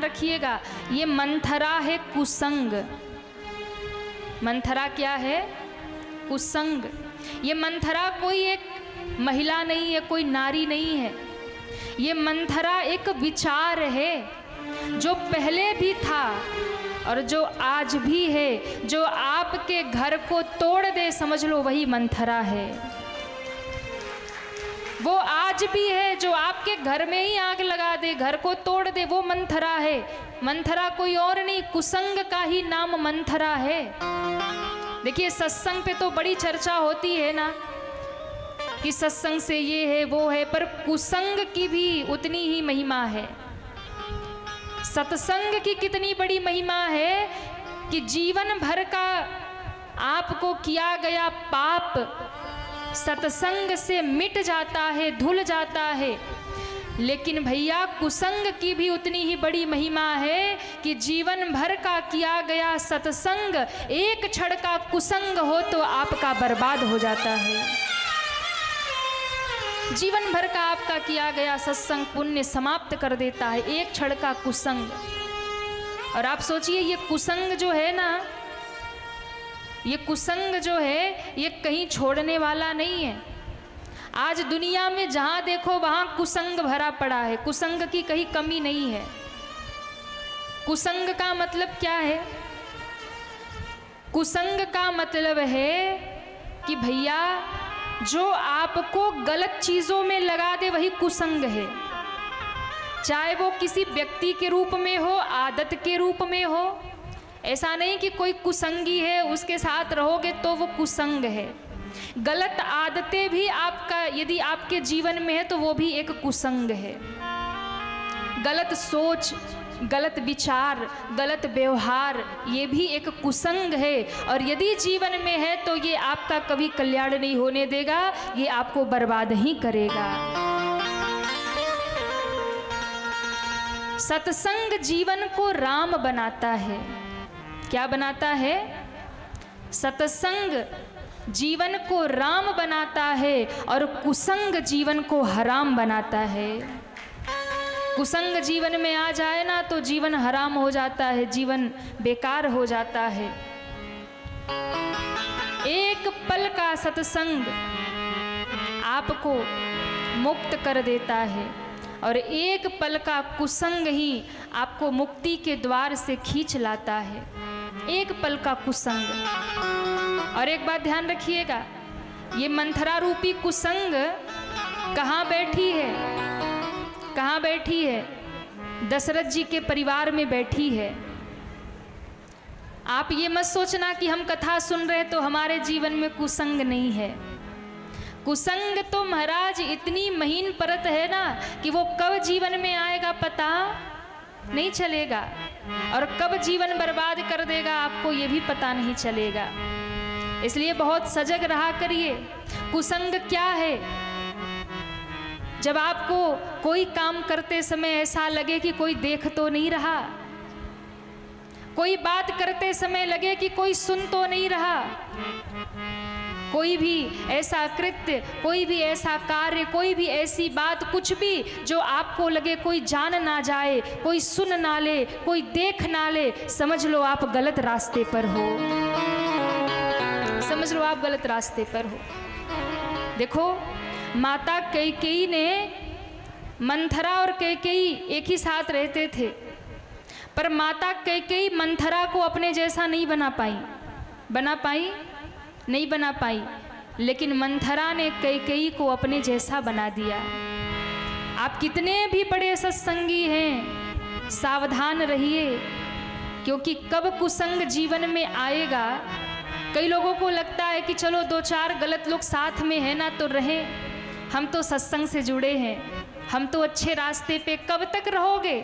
रखिएगा, ये मंथरा है कुसंग। मंथरा क्या है? कुसंग। ये मंथरा कोई एक महिला नहीं है, कोई नारी नहीं है। ये मंथरा एक विचार है, जो पहले भी था और जो आज भी है। जो आपके घर को तोड़ दे, समझ लो वही मंथरा है। वो आज भी है, जो आपके घर में ही आग लगा दे, घर को तोड़ दे, वो मंथरा है। मंथरा कोई और नहीं, कुसंग का ही नाम मंथरा है। देखिए सत्संग पे तो बड़ी चर्चा होती है ना, कि सत्संग से ये है वो है, पर कुसंग की भी उतनी ही महिमा है। सत्संग की कितनी बड़ी महिमा है कि जीवन भर का आपको किया गया पाप सत्संग से मिट जाता है, धुल जाता है। लेकिन भैया कुसंग की भी उतनी ही बड़ी महिमा है कि जीवन भर का किया गया सत्संग एक क्षण का कुसंग हो तो आपका बर्बाद हो जाता है। जीवन भर का आपका किया गया सत्संग पुण्य समाप्त कर देता है एक क्षण का कुसंग। और आप सोचिए ये कुसंग जो है ना, ये कुसंग जो है ये कहीं छोड़ने वाला नहीं है। आज दुनिया में जहाँ देखो वहाँ कुसंग भरा पड़ा है, कुसंग की कहीं कमी नहीं है। कुसंग का मतलब क्या है? कुसंग का मतलब है कि भैया जो आपको गलत चीज़ों में लगा दे वही कुसंग है। चाहे वो किसी व्यक्ति के रूप में हो, आदत के रूप में हो। ऐसा नहीं कि कोई कुसंगी है उसके साथ रहोगे तो वो कुसंग है। गलत आदतें भी आपका यदि आपके जीवन में है तो वो भी एक कुसंग है। गलत सोच, गलत विचार, गलत व्यवहार, ये भी एक कुसंग है। और यदि जीवन में है तो ये आपका कभी कल्याण नहीं होने देगा, ये आपको बर्बाद ही करेगा। सत्संग जीवन को राम बनाता है। क्या बनाता है? सत्संग जीवन को राम बनाता है और कुसंग जीवन को हराम बनाता है। कुसंग जीवन में आ जाए ना तो जीवन हराम हो जाता है, जीवन बेकार हो जाता है। एक पल का सत्संग आपको मुक्त कर देता है और एक पल का कुसंग ही आपको मुक्ति के द्वार से खींच लाता है। एक पल का कुसंग। और एक बात ध्यान रखिएगा, ये मंथरा रूपी कुसंग कहाँ बैठी है? कहाँ बैठी है? दशरथ जी के परिवार में बैठी है। आप ये मत सोचना कि हम कथा सुन रहे तो हमारे जीवन में कुसंग नहीं है। कुसंग तो महाराज इतनी महीन परत है ना कि वो कब जीवन में आएगा पता नहीं चलेगा, और कब जीवन बर्बाद कर देगा आपको ये भी पता नहीं चलेगा। इसलिए बहुत सजग रहा करिए। कुसंग क्या है? जब आपको कोई काम करते समय ऐसा लगे कि कोई देख तो नहीं रहा, कोई बात करते समय लगे कि कोई सुन तो नहीं रहा, कोई भी ऐसा कृत्य, कोई भी ऐसा कार्य, कोई भी ऐसी बात, कुछ भी जो आपको लगे कोई जान ना जाए, कोई सुन ना ले, कोई देख ना ले, समझ लो आप गलत रास्ते पर हो। समझ लो आप गलत रास्ते पर हो। देखो माता कैकेयी ने, मंथरा और कैकेयी एक ही साथ रहते थे, पर माता कैकेयी मंथरा को अपने जैसा नहीं बना पाई। बना पाई? नहीं बना पाई। लेकिन मंथरा ने कैकेयी को अपने जैसा बना दिया। आप कितने भी बड़े सत्संगी हैं, सावधान रहिए, क्योंकि कब कुसंग जीवन में आएगा। कई लोगों को लगता है कि चलो दो चार गलत लोग साथ में है ना तो रहे, हम तो सत्संग से जुड़े हैं, हम तो अच्छे रास्ते पे। कब तक रहोगे?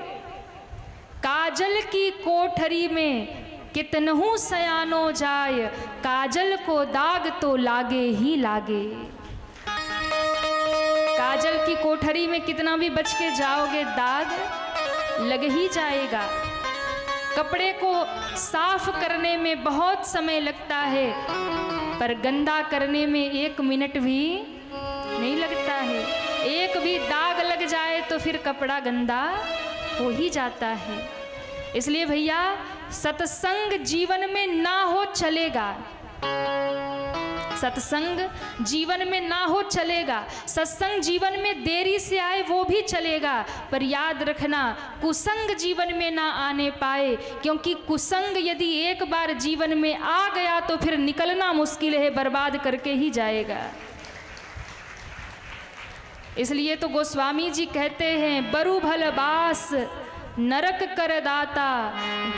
काजल की कोठरी में कितनहु सयानो जाय, काजल को दाग तो लागे ही लागे। काजल की कोठरी में कितना भी बच के जाओगे, दाग लग ही जाएगा। कपड़े को साफ करने में बहुत समय लगता है, पर गंदा करने में 1 मिनट भी नहीं लगता है। एक भी दाग लग जाए तो फिर कपड़ा गंदा हो ही जाता है। इसलिए भैया सत्संग जीवन में ना हो चलेगा, सत्संग जीवन में ना हो चलेगा, सत्संग जीवन में देरी से आए वो भी चलेगा, पर याद रखना कुसंग जीवन में ना आने पाए, क्योंकि कुसंग यदि एक बार जीवन में आ गया तो फिर निकलना मुश्किल है, बर्बाद करके ही जाएगा। इसलिए तो गोस्वामी जी कहते हैं बरु भल बास नरक कर दाता,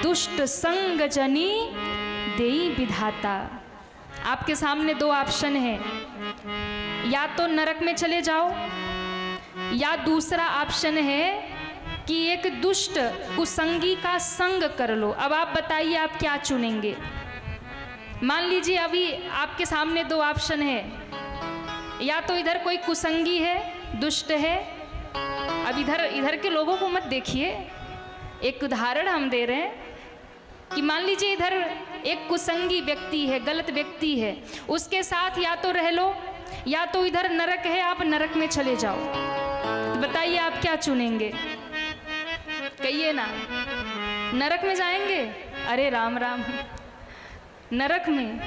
दुष्ट संग जनी देई विधाता। आपके सामने दो ऑप्शन है, या तो नरक में चले जाओ, या दूसरा ऑप्शन है कि एक दुष्ट कुसंगी का संग कर लो। अब आप बताइए आप क्या चुनेंगे। मान लीजिए अभी आपके सामने दो ऑप्शन है, या तो इधर कोई कुसंगी है, दुष्ट है। अब इधर के लोगों को मत देखिए, एक उदाहरण हम दे रहे हैं कि मान लीजिए इधर एक कुसंगी व्यक्ति है, गलत व्यक्ति है, उसके साथ या तो रह लो, या तो इधर नरक है, आप नरक में चले जाओ। तो बताइए आप क्या चुनेंगे, कहिए ना। नरक में जाएंगे? अरे राम राम, नरक में।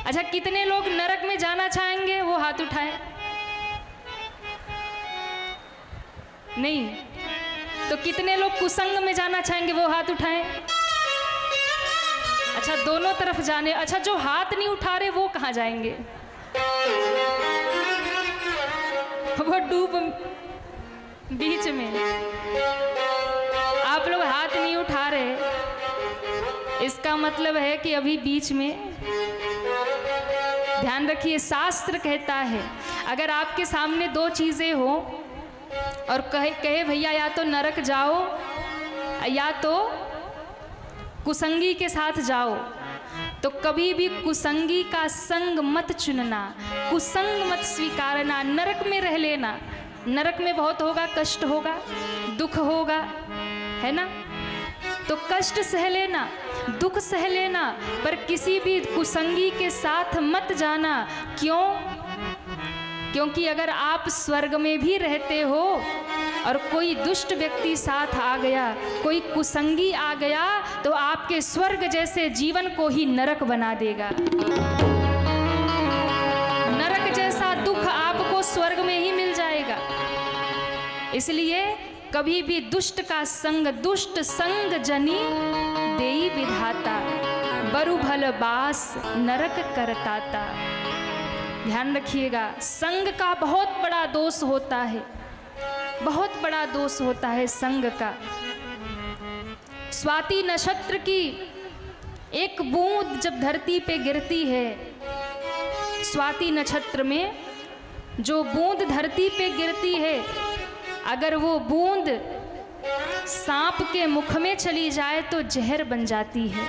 अच्छा, कितने लोग नरक में जाना चाहेंगे, वो हाथ उठाएं। नहीं तो कितने लोग कुसंग में जाना चाहेंगे, वो हाथ उठाएं। अच्छा, दोनों तरफ जाने। अच्छा, जो हाथ नहीं उठा रहे वो कहाँ जाएंगे? वो डूब बीच में। आप लोग हाथ नहीं उठा रहे, इसका मतलब है कि अभी बीच में। ध्यान रखिए, शास्त्र कहता है अगर आपके सामने दो चीजें हो और कहे भैया या तो नरक जाओ या तो कुसंगी के साथ जाओ, तो कभी भी कुसंगी का संग मत चुनना, कुसंग मत स्वीकारना, नरक में रह लेना। नरक में बहुत होगा, कष्ट होगा, दुख होगा, है ना, तो कष्ट सह लेना, दुख सह लेना, पर किसी भी कुसंगी के साथ मत जाना। क्यों? क्योंकि अगर आप स्वर्ग में भी रहते हो और कोई दुष्ट व्यक्ति साथ आ गया, कोई कुसंगी आ गया, तो आपके स्वर्ग जैसे जीवन को ही नरक बना देगा। नरक जैसा दुख आपको स्वर्ग में ही मिल जाएगा। इसलिए कभी भी दुष्ट का संग, दुष्ट संग जनी देई विधाता, बरु भल बास नरक करताता। ध्यान रखिएगा, संग का बहुत बड़ा दोष होता है, बहुत बड़ा दोष होता है संग का। स्वाति नक्षत्र की एक बूंद जब धरती पे गिरती है, स्वाति नक्षत्र में जो बूंद धरती पे गिरती है, अगर वो बूंद सांप के मुख में चली जाए तो जहर बन जाती है।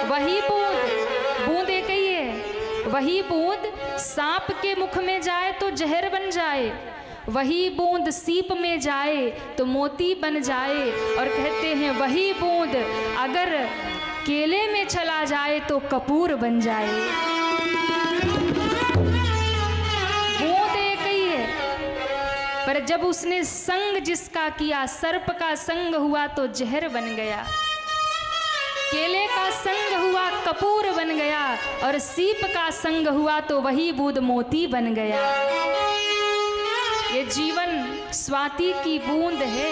वही बूंद एक ही है, वही बूंद सांप के मुख में जाए तो जहर बन जाए, वही बूंद सीप में जाए तो मोती बन जाए, और कहते हैं वही बूंद अगर केले में चला जाए तो कपूर बन जाए। बूंद एक ही है, पर जब उसने संग जिसका किया, सर्प का संग हुआ तो जहर बन गया, केले का संग हुआ कपूर बन गया, और सीप का संग हुआ तो वही बूंद मोती बन गया। ये जीवन स्वाति की बूंद है।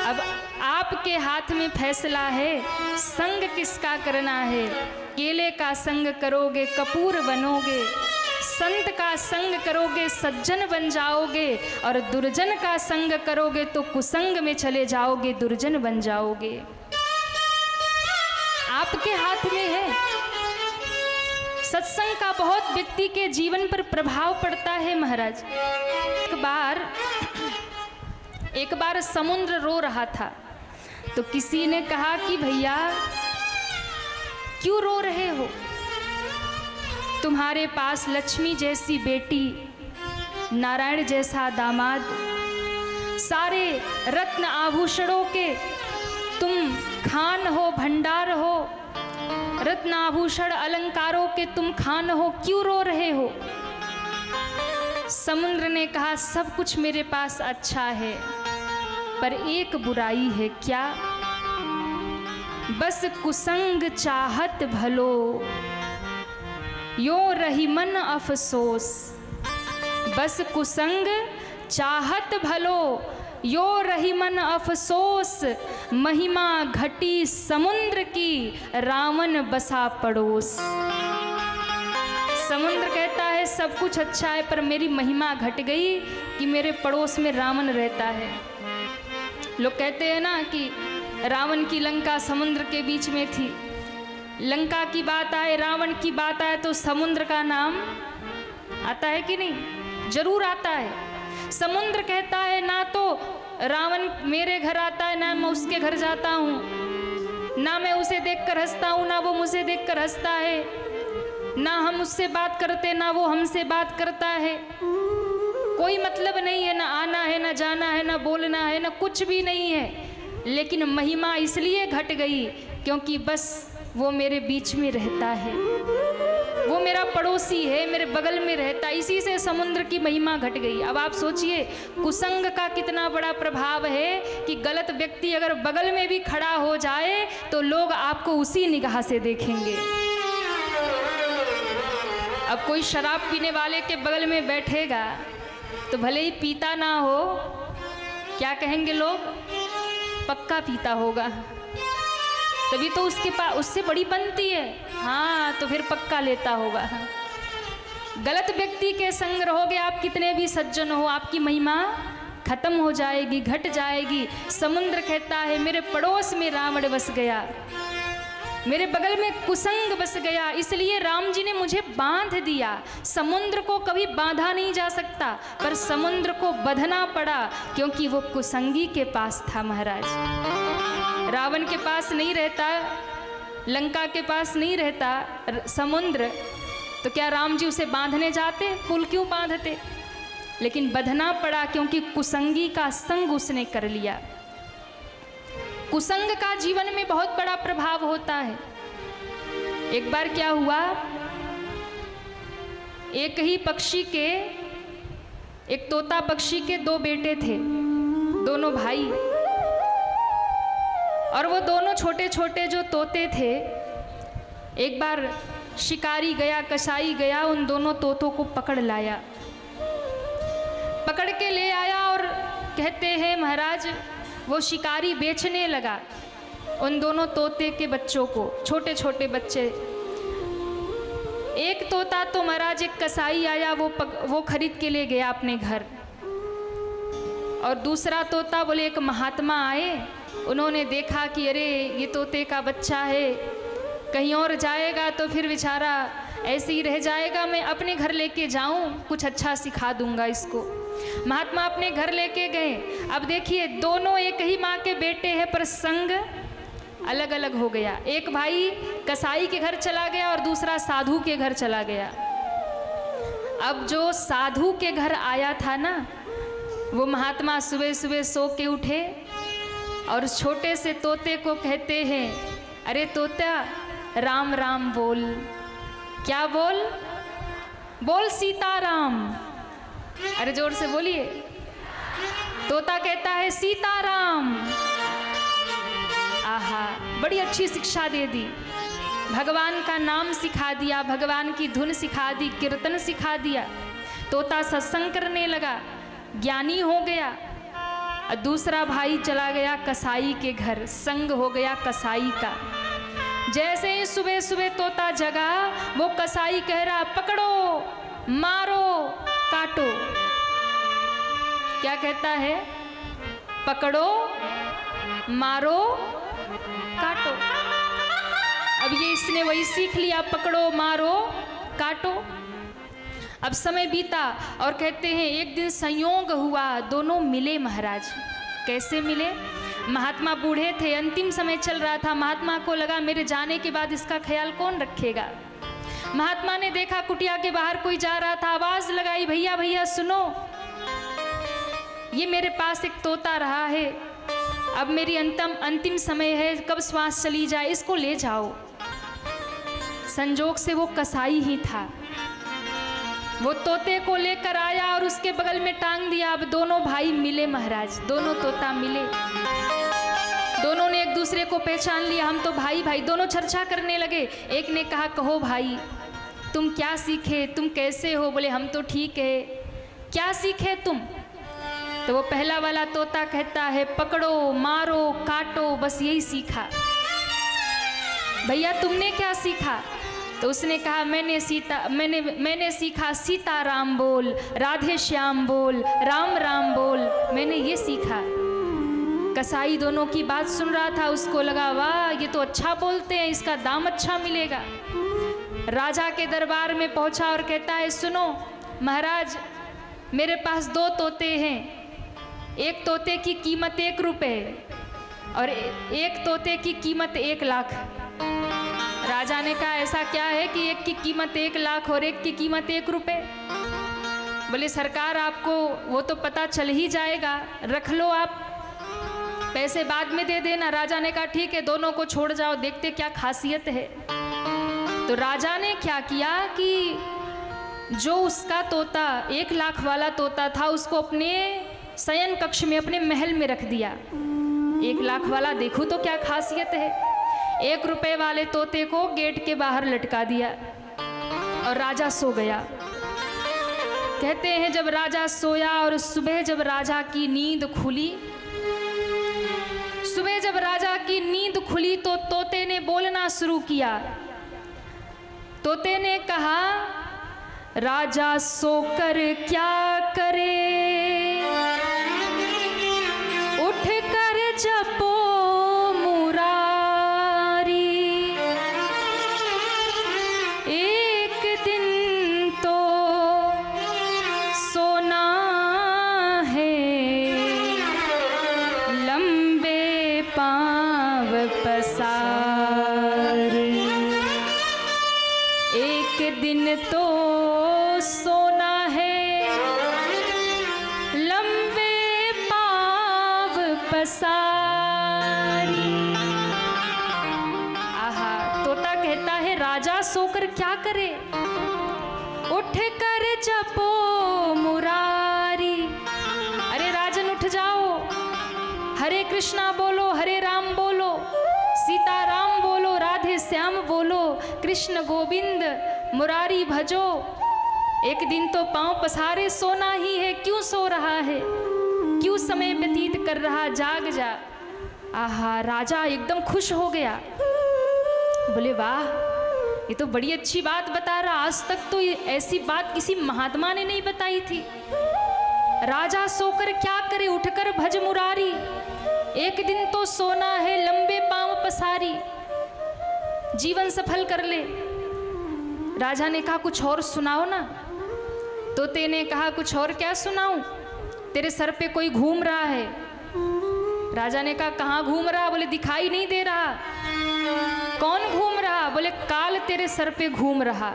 अब आपके हाथ में फैसला है, संग किसका करना है। केले का संग करोगे कपूर बनोगे, संत का संग करोगे सज्जन बन जाओगे, और दुर्जन का संग करोगे तो कुसंग में चले जाओगे, दुर्जन बन जाओगे। आपके हाथ में है। सत्संग का बहुत व्यक्ति के जीवन पर प्रभाव पड़ता है महाराज। एक बार समुद्र रो रहा था, तो किसी ने कहा कि भैया क्यों रो रहे हो, तुम्हारे पास लक्ष्मी जैसी बेटी, नारायण जैसा दामाद, सारे रत्न आभूषणों के तुम खान हो, भंडार हो, रत्न आभूषण अलंकारों के तुम खान हो, क्यों रो रहे हो। समुद्र ने कहा सब कुछ मेरे पास अच्छा है, पर एक बुराई है क्या, बस कुसंग चाहत भलो, यो रही मन अफसोस। बस कुसंग चाहत भलो, यो रही मन अफसोस। महिमा घटी समुद्र की, रावण बसा पड़ोस। समुद्र कहता है सब कुछ अच्छा है, पर मेरी महिमा घट गई कि मेरे पड़ोस में रावण रहता है। लोग कहते हैं ना कि रावण की लंका समुद्र के बीच में थी। लंका की बात आए, रावण की बात आए तो समुद्र का नाम आता है कि नहीं? जरूर आता है। समुद्र कहता है ना तो रावण मेरे घर आता है, ना मैं उसके घर जाता हूँ, ना मैं उसे देखकर हंसता हूँ, ना वो मुझे देखकर हंसता है, ना हम उससे बात करते, ना वो हमसे बात करता है। कोई मतलब नहीं है, ना आना है, ना जाना है, ना बोलना है, ना कुछ भी नहीं है। लेकिन महिमा इसलिए घट गई क्योंकि बस वो मेरे बीच में रहता है, वो मेरा पड़ोसी है, मेरे बगल में रहता है। इसी से समुद्र की महिमा घट गई। अब आप सोचिए कुसंग का कितना बड़ा प्रभाव है कि गलत व्यक्ति अगर बगल में भी खड़ा हो जाए तो लोग आपको उसी निगाह से देखेंगे। अब कोई शराब पीने वाले के बगल में बैठेगा तो भले ही पीता ना हो, क्या कहेंगे लोग? पक्का पीता होगा, तभी तो उसके पास उससे बड़ी बनती है। हाँ, तो फिर पक्का लेता होगा। गलत व्यक्ति के संग रहोगे आप, कितने भी सज्जन हो, आपकी महिमा खत्म हो जाएगी, घट जाएगी। समुद्र कहता है मेरे पड़ोस में रावण बस गया, मेरे बगल में कुसंग बस गया, इसलिए राम जी ने मुझे बांध दिया। समुद्र को कभी बांधा नहीं जा सकता, पर समुद्र को बंधना पड़ा क्योंकि वो कुसंगी के पास था। महाराज, रावण के पास नहीं रहता, लंका के पास नहीं रहता समुद्र, तो क्या राम जी उसे बांधने जाते? पुल क्यों बांधते? लेकिन बंधना पड़ा क्योंकि कुसंगी का संग उसने कर लिया। कुसंग का जीवन में बहुत बड़ा प्रभाव होता है। एक बार क्या हुआ, एक ही पक्षी के, एक तोता पक्षी के दो बेटे थे, दोनों भाई, और वो दोनों छोटे छोटे जो तोते थे, एक बार शिकारी गया, कसाई गया, उन दोनों तोतों को पकड़ लाया, पकड़ के ले आया और कहते हैं महाराज वो शिकारी बेचने लगा उन दोनों तोते के बच्चों को, छोटे छोटे बच्चे। एक तोता तो महाराज, एक कसाई आया, वो खरीद के ले गया अपने घर, और दूसरा तोता बोले एक महात्मा आए, उन्होंने देखा कि अरे ये तोते का बच्चा है, कहीं और जाएगा तो फिर बेचारा ऐसे ही रह जाएगा, मैं अपने घर लेके जाऊं, कुछ अच्छा सिखा दूंगा इसको। महात्मा अपने घर लेके गए। अब देखिए दोनों एक ही माँ के बेटे हैं, पर संग अलग अलग हो गया। एक भाई कसाई के घर चला गया और दूसरा साधु के घर चला गया। अब जो साधु के घर आया था ना, वो महात्मा सुबह सुबह सो के उठे और छोटे से तोते को कहते हैं, अरे तोता राम राम बोल। क्या बोल? बोल सीताराम। अरे जोर से बोलिए। तोता कहता है सीताराम। आहा, बड़ी अच्छी शिक्षा दे दी, भगवान का नाम सिखा दिया, भगवान की धुन सिखा दी, कीर्तन सिखा दिया। तोता सत्संग करने लगा, ज्ञानी हो गया। और दूसरा भाई चला गया कसाई के घर, संग हो गया कसाई का। जैसे ही सुबह सुबह तोता जगा, वो कसाई कह रहा पकड़ो, मारो, काटो। क्या कहता है? पकड़ो, मारो, काटो। अब ये इसने वही सीख लिया, पकड़ो, मारो, काटो। अब समय बीता और कहते हैं एक दिन संयोग हुआ, दोनों मिले महाराज। कैसे मिले? महात्मा बूढ़े थे, अंतिम समय चल रहा था, महात्मा को लगा मेरे जाने के बाद इसका ख्याल कौन रखेगा। महात्मा ने देखा कुटिया के बाहर कोई जा रहा था, आवाज लगाई, भैया भैया सुनो, ये मेरे पास एक तोता रहा है, अब मेरी अंतिम समय है, कब श्वास चली जाए, इसको ले जाओ। संजोग से वो कसाई ही था। वो तोते को लेकर आया और उसके बगल में टांग दिया। अब दोनों भाई मिले महाराज, दोनों तोता मिले। दोनों ने एक दूसरे को पहचान लिया, हम तो भाई भाई। दोनों चर्चा करने लगे। एक ने कहा, कहो भाई तुम क्या सीखे, तुम कैसे हो? बोले हम तो ठीक है। क्या सीखे तुम? तो वो पहला वाला तोता कहता है, पकड़ो मारो काटो, बस यही सीखा। भैया तुमने क्या सीखा? तो उसने कहा, मैंने सीखा सीता राम बोल, राधे श्याम बोल, राम राम बोल, मैंने ये सीखा। कसाई दोनों की बात सुन रहा था, उसको लगा वाह ये तो अच्छा बोलते हैं, इसका दाम अच्छा मिलेगा। राजा के दरबार में पहुंचा और कहता है, सुनो महाराज मेरे पास 2 तोते हैं, एक तोते की कीमत 1 रुपये और एक तोते की कीमत 1 लाख। राजा ने कहा, ऐसा क्या है कि एक की कीमत 1 लाख और एक की कीमत 1 रुपये? बोले सरकार आपको वो तो पता चल ही जाएगा, रख लो आप, पैसे बाद में दे देना। राजा ने कहा ठीक है, दोनों को छोड़ जाओ, देखते क्या खासियत है। तो राजा ने क्या किया कि जो उसका तोता 1 लाख वाला तोता था उसको अपने शयन कक्ष में, अपने महल में रख दिया। 1 लाख वाला देखो तो क्या खासियत है। 1 रुपये वाले तोते को गेट के बाहर लटका दिया और राजा सो गया। कहते हैं जब राजा सोया और सुबह जब राजा की नींद खुली, तो तोते ने बोलना शुरू किया। तोते ने कहा, राजा सोकर क्या करे, उठ कर जपो मुरारी, एक दिन तो सोना है, लंबे पांव पसार, एक दिन तो सोना है, लंबे पांव पसारी। आहा, तोता कहता है राजा सोकर क्या करे, उठ कर जपो मुरारी। अरे राजन उठ जाओ, हरे कृष्णा बोलो, हरे राम बोलो, सीता राम बोलो, राधे श्याम बोलो, कृष्ण गोविंद मुरारी भजो। एक दिन तो पांव पसारे सोना ही है, क्यों सो रहा है, क्यों समय व्यतीत कर रहा, जाग जा। आहा, राजा एकदम खुश हो गया। बोले वाह ये तो बड़ी अच्छी बात बता रहा, आज तक तो ऐसी बात किसी महात्मा ने नहीं बताई थी। राजा सोकर क्या करे, उठकर भज मुरारी, एक दिन तो सोना है, लंबे पांव पसारी, जीवन सफल कर ले। राजा ने कहा कुछ और सुनाओ ना। तोते ने कहा कुछ और क्या सुनाऊं, तेरे सर पे कोई घूम रहा है। राजा ने कहा कहाँ घूम रहा? बोले दिखाई नहीं दे रहा। कौन घूम रहा? बोले काल तेरे सर पे घूम रहा,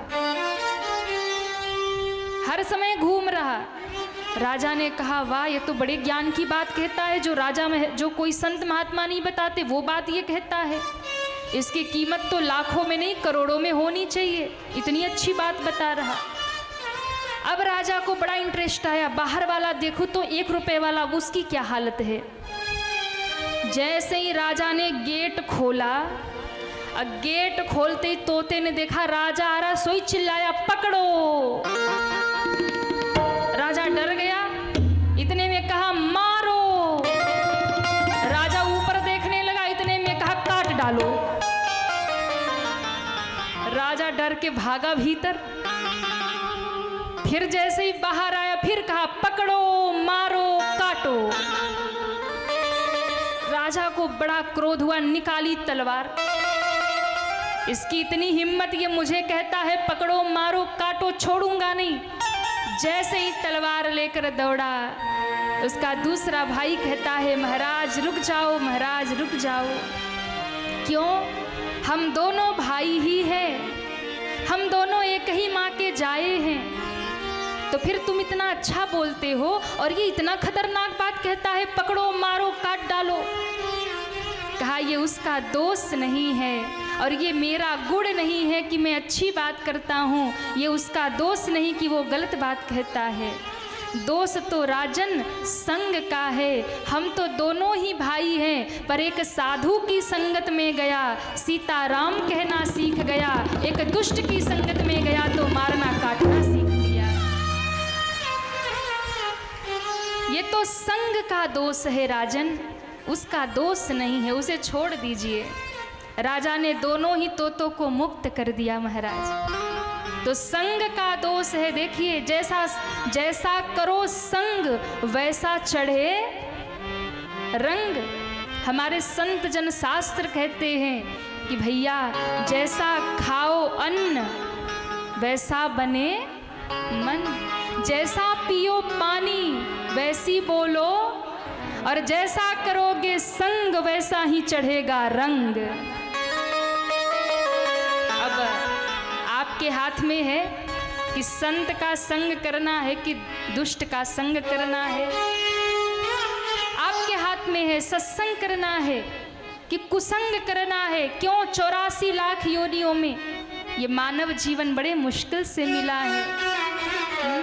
हर समय घूम रहा। राजा ने कहा वाह ये तो बड़े ज्ञान की बात कहता है, जो राजा में जो कोई संत महात्मा नहीं बताते वो बात ये कहता है। इसकी कीमत तो लाखों में नहीं करोड़ों में होनी चाहिए, इतनी अच्छी बात बता रहा। अब राजा को बड़ा इंटरेस्ट आया, बाहर वाला देखो तो 1 रुपये वाला, उसकी क्या हालत है। जैसे ही राजा ने गेट खोला, गेट खोलते ही तोते ने देखा राजा आ रहा, सोई चिल्लाया पकड़ो। राजा डर गया, इतने में कहा मारो। राजा ऊपर देखने लगा, इतने में कहा काट डालो। राजा डर के भागा भीतर, फिर जैसे ही बाहर आया फिर कहा पकड़ो मारो काटो। राजा को बड़ा क्रोध हुआ, निकाली तलवार। इसकी इतनी हिम्मत, ये मुझे कहता है पकड़ो मारो काटो, छोड़ूंगा नहीं। जैसे ही तलवार लेकर दौड़ा, उसका दूसरा भाई कहता है महाराज रुक जाओ, महाराज रुक जाओ। क्यों? हम दोनों भाई ही हैं, हम दोनों एक ही माँ के जाए हैं, तो फिर तुम इतना अच्छा बोलते हो और ये इतना खतरनाक बात कहता है पकड़ो मारो काट डालो। कहा ये उसका दोष नहीं है, और ये मेरा गुण नहीं है कि मैं अच्छी बात करता हूँ, ये उसका दोष नहीं कि वो गलत बात कहता है। दोष तो राजन संग का है। हम तो दोनों ही भाई हैं, पर एक साधु की संगत में गया सीताराम कहना सीख गया, एक दुष्ट की संगत में गया तो मारना काटना सीख लिया। ये तो संग का दोष है राजन, उसका दोष नहीं है, उसे छोड़ दीजिए। राजा ने दोनों ही तोतों को मुक्त कर दिया महाराज। तो संग का दोष है। देखिए, जैसा करो संग वैसा चढ़े रंग। हमारे संत जन शास्त्र कहते हैं कि भैया जैसा खाओ अन्न वैसा बने मन, जैसा पियो पानी वैसी बोलो, और जैसा करोगे संग वैसा ही चढ़ेगा रंग। अब आपके हाथ में है कि संत का संग करना है कि दुष्ट का संग करना है। आपके हाथ में है सत्संग करना है कि कुसंग करना है। क्यों 84 लाख योनियों में ये मानव जीवन बड़े मुश्किल से मिला है।